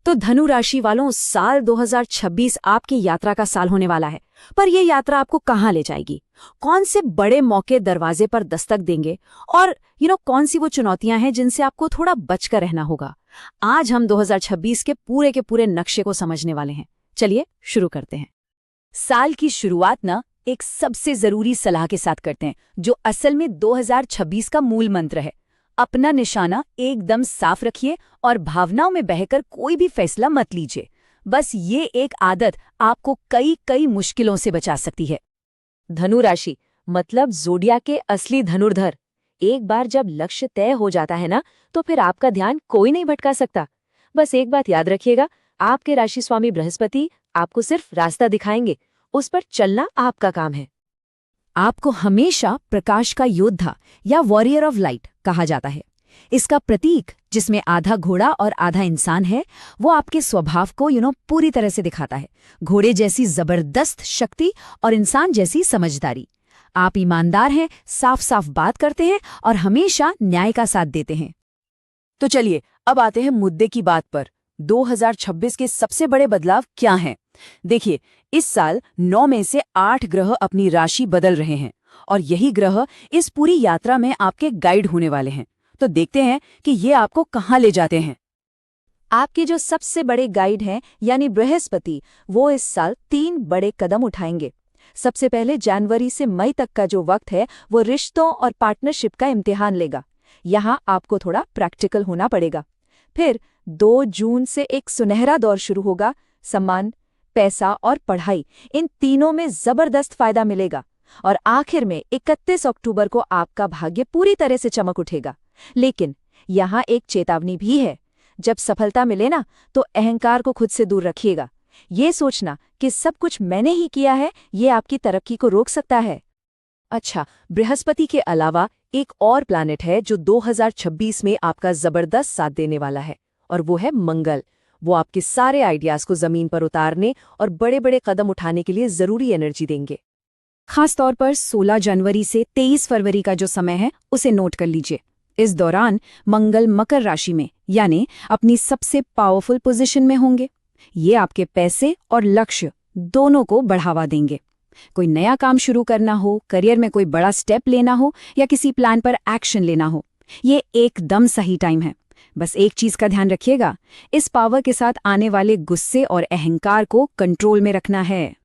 तो धनु राशि वालों, साल 2026 आपकी यात्रा का साल होने वाला है। पर यह यात्रा आपको कहाँ ले जाएगी? कौन से बड़े मौके दरवाजे पर दस्तक देंगे? और कौन सी वो चुनौतियां हैं जिनसे आपको थोड़ा बचकर रहना होगा? आज हम 2026 के पूरे नक्शे को समझने वाले हैं। चलिए शुरू करते हैं। साल की शुरुआत एक सबसे जरूरी सलाह के साथ करते हैं, जो असल में 2026 का मूल मंत्र है। अपना निशाना एकदम साफ रखिए और भावनाओं में बहकर कोई भी फैसला मत लीजिए। बस ये एक आदत आपको कई मुश्किलों से बचा सकती है। धनु राशि मतलब जोडिया के असली धनुर्धर। एक बार जब लक्ष्य तय हो जाता है ना, तो फिर आपका ध्यान कोई नहीं भटका सकता। बस एक बात याद रखिएगा, आपके राशि स्वामी बृहस्पति आपको सिर्फ रास्ता दिखाएंगे, उस पर चलना आपका काम है। आपको हमेशा प्रकाश का योद्धा या वॉरियर ऑफ लाइट कहा जाता है। इसका प्रतीक, जिसमें आधा घोड़ा और आधा इंसान है, वो आपके स्वभाव को पूरी तरह से दिखाता है। घोड़े जैसी जबरदस्त शक्ति और इंसान जैसी समझदारी। आप ईमानदार हैं, साफ साफ बात करते हैं और हमेशा न्याय का साथ देते हैं। तो चलिए अब आते हैं मुद्दे की बात पर। 2026 के सबसे बड़े बदलाव क्या हैं? देखिए, इस साल 9 में से 8 ग्रह अपनी राशि बदल रहे हैं और यही ग्रह इस पूरी यात्रा में आपके गाइड होने वाले हैं। तो देखते हैं कि ये आपको कहाँ ले जाते हैं। आपके जो सबसे बड़े गाइड हैं यानी बृहस्पति, वो इस साल 3 बड़े कदम उठाएंगे। सबसे पहले जनवरी से मई तक का जो वक्त है, वो रिश्तों और पार्टनरशिप का इम्तिहान लेगा। यहाँ आपको थोड़ा प्रैक्टिकल होना पड़ेगा। फिर 2 जून से एक सुनहरा दौर शुरू होगा। सम्मान, पैसा और पढ़ाई, इन तीनों में जबरदस्त फायदा मिलेगा। और आखिर में 31 अक्टूबर को आपका भाग्य पूरी तरह से चमक उठेगा। लेकिन यहाँ एक चेतावनी भी है। जब सफलता मिले ना, तो अहंकार को खुद से दूर रखिएगा। ये सोचना कि सब कुछ मैंने ही किया है, ये आपकी तरक्की को रोक सकता है। अच्छा, बृहस्पति के अलावा एक और प्लैनेट है जो 2026 में आपका जबरदस्त साथ देने वाला है, और वो है मंगल। वो आपके सारे आइडियाज को जमीन पर उतारने और बड़े बड़े कदम उठाने के लिए जरूरी एनर्जी देंगे। खासतौर पर 16 जनवरी से 23 फरवरी का जो समय है, उसे नोट कर लीजिए। इस दौरान मंगल मकर राशि में यानी अपनी सबसे पावरफुल पोजीशन में होंगे। ये आपके पैसे और लक्ष्य दोनों को बढ़ावा देंगे। कोई नया काम शुरू करना हो, करियर में कोई बड़ा स्टेप लेना हो या किसी प्लान पर एक्शन लेना हो, ये एकदम सही टाइम है। बस एक चीज का ध्यान रखिएगा, इस पावर के साथ आने वाले गुस्से और अहंकार को कंट्रोल में रखना है।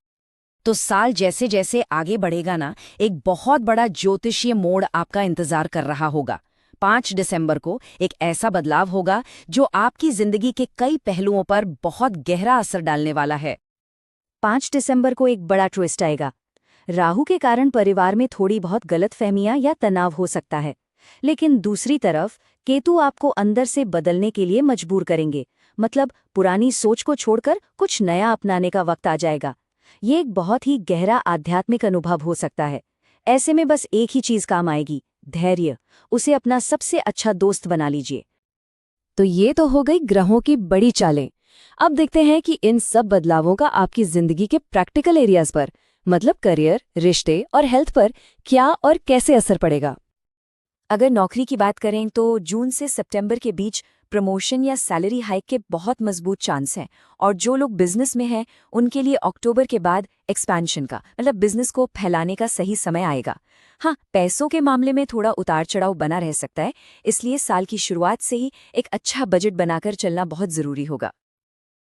तो साल जैसे जैसे आगे बढ़ेगा ना, एक बहुत बड़ा ज्योतिषीय मोड़ आपका इंतजार कर रहा होगा। 5 दिसंबर को एक ऐसा बदलाव होगा जो आपकी जिंदगी के कई पहलुओं पर बहुत गहरा असर डालने वाला है। 5 दिसंबर को एक बड़ा ट्विस्ट आएगा। राहु के कारण परिवार में थोड़ी बहुत गलतफहमियां या तनाव हो सकता है, लेकिन दूसरी तरफ केतु आपको अंदर से बदलने के लिए मजबूर करेंगे। मतलब पुरानी सोच को छोड़कर कुछ नया अपनाने का वक्त आ जाएगा। ये एक बहुत ही गहरा आध्यात्मिक अनुभव हो सकता है। ऐसे में बस एक ही चीज काम आएगी, धैर्य। उसे अपना सबसे अच्छा दोस्त बना लीजिए। तो ये तो हो गई ग्रहों की बड़ी चालें। अब देखते हैं कि इन सब बदलावों का आपकी जिंदगी के प्रैक्टिकल एरियाज पर, मतलब करियर, रिश्ते और हेल्थ पर क्या और कैसे असर पड़ेगा। अगर नौकरी की बात करें तो जून से सितंबर के बीच प्रमोशन या सैलरी हाइक के बहुत मजबूत चांस हैं। और जो लोग बिजनेस में हैं, उनके लिए अक्टूबर के बाद एक्सपेंशन का, मतलब बिजनेस को फैलाने का सही समय आएगा। हाँ, पैसों के मामले में थोड़ा उतार चढ़ाव बना रह सकता है, इसलिए साल की शुरुआत से ही एक अच्छा बजट बनाकर चलना बहुत जरूरी होगा।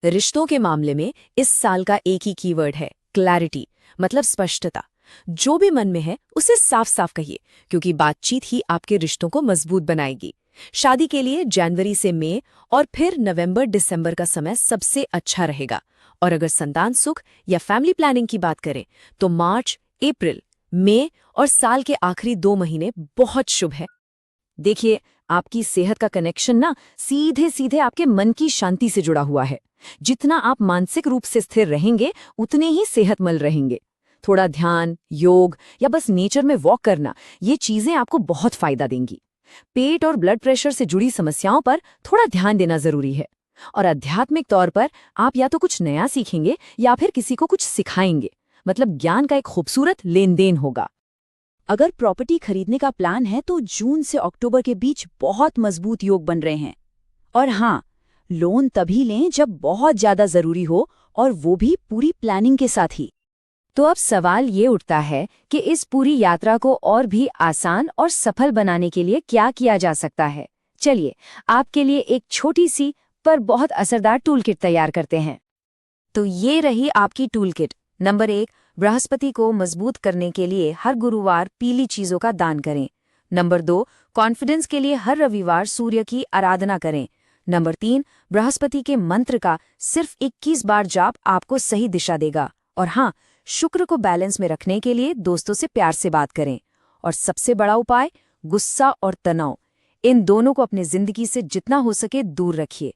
रिश्तों के मामले में इस साल का एक ही कीवर्ड है, क्लैरिटी, मतलब स्पष्टता। जो भी मन में है उसे साफ साफ कहिए, क्योंकि बातचीत ही आपके रिश्तों को मजबूत बनाएगी। शादी के लिए जनवरी से मई और फिर नवंबर दिसंबर का समय सबसे अच्छा रहेगा। और अगर संतान सुख या फैमिली प्लानिंग की बात करें तो मार्च, अप्रैल, मई और साल के आखिरी 2 महीने बहुत शुभ है। देखिए, आपकी सेहत का कनेक्शन ना सीधे सीधे आपके मन की शांति से जुड़ा हुआ है। जितना आप मानसिक रूप से स्थिर रहेंगे, उतने ही सेहतमंद रहेंगे। थोड़ा ध्यान, योग या बस नेचर में वॉक करना, ये चीजें आपको बहुत फायदा देंगी। पेट और ब्लड प्रेशर से जुड़ी समस्याओं पर थोड़ा ध्यान देना जरूरी है। और आध्यात्मिक तौर पर आप या तो कुछ नया सीखेंगे या फिर किसी को कुछ सिखाएंगे। मतलब ज्ञान का एक खूबसूरत लेन देन होगा। अगर प्रॉपर्टी खरीदने का प्लान है तो जून से अक्टूबर के बीच बहुत मजबूत योग बन रहे हैं। और हाँ, लोन तभी लें जब बहुत ज्यादा जरूरी हो, और वो भी पूरी प्लानिंग के साथ ही। तो अब सवाल ये उठता है कि इस पूरी यात्रा को और भी आसान और सफल बनाने के लिए क्या किया जा सकता है। चलिए आपके लिए एक छोटी सी पर बहुत असरदार टूलकिट तैयार करते हैं। तो ये रही आपकी टूलकिट। नंबर 1, बृहस्पति को मजबूत करने के लिए हर गुरुवार पीली चीजों का दान करें। नंबर 2, कॉन्फिडेंस के लिए हर रविवार सूर्य की आराधना करें। नंबर 3, बृहस्पति के मंत्र का सिर्फ 21 बार जाप आपको सही दिशा देगा। और हाँ, शुक्र को बैलेंस में रखने के लिए दोस्तों से प्यार से बात करें। और सबसे बड़ा उपाय, गुस्सा और तनाव, इन दोनों को अपनी जिंदगी से जितना हो सके दूर रखिए।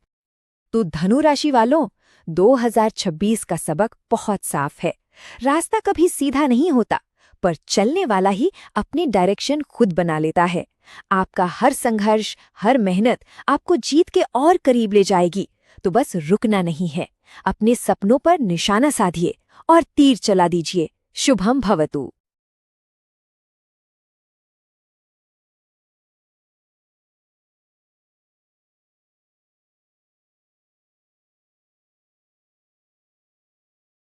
तो धनु राशि वालों, 2026 का सबक बहुत साफ है। रास्ता कभी सीधा नहीं होता, पर चलने वाला ही अपनी डायरेक्शन खुद बना लेता है। आपका हर संघर्ष, हर मेहनत आपको जीत के और करीब ले जाएगी। तो बस रुकना नहीं है, अपने सपनों पर निशाना साधिए और तीर चला दीजिए। शुभम भवतु।